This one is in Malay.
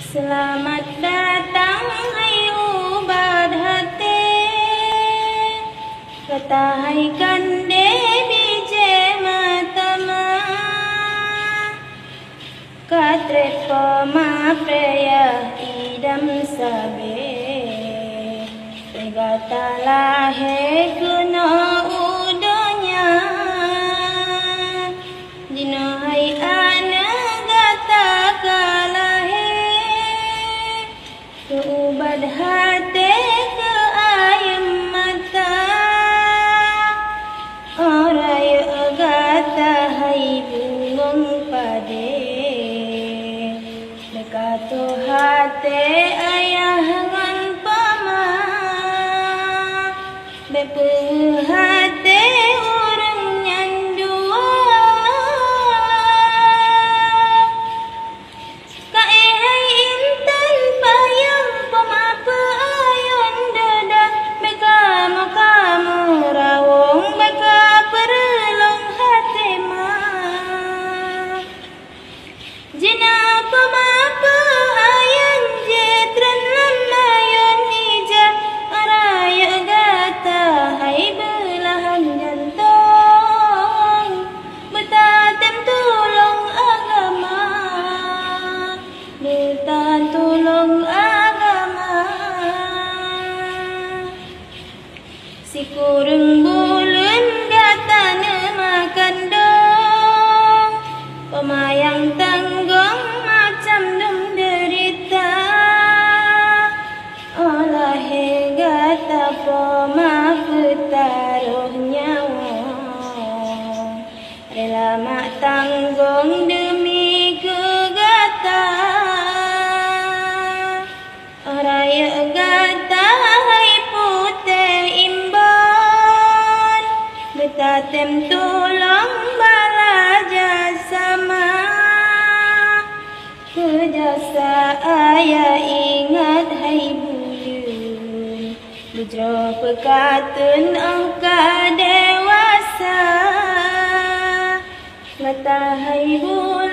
Selamat datang hai ubat hati, Katahaikan Dewi Jematama, Katret poma preya idam sabe, Tegatalah he kuno udonya, Dino hai ana gata kalahe, Keubad hati ke ayam mata, Oraya gata hai bungong pade, Dekato hati ayah ngan pama, Bepu hati orang nyandua, Kae hai intan payang pemapa ayon dada, Beka kamu rawong beka perlong hati ma, Jina pemapa ayan jetran lamayon ija, Araya gata hai belahan jantung, Betatem tulong agama, Betan tulong agama. Si kurang bulan gata makan dong, Pemayang tanggung macam dum derita, Olah he gata poma petaruh nyawa, Rela mak tanggung demi kegata, Oraya gata hai putih imbon, Betatem tulong bala jasama, Kejasa ayah ingat hai buyun, Bujro pekatun angka dewasa, Mata hai buyun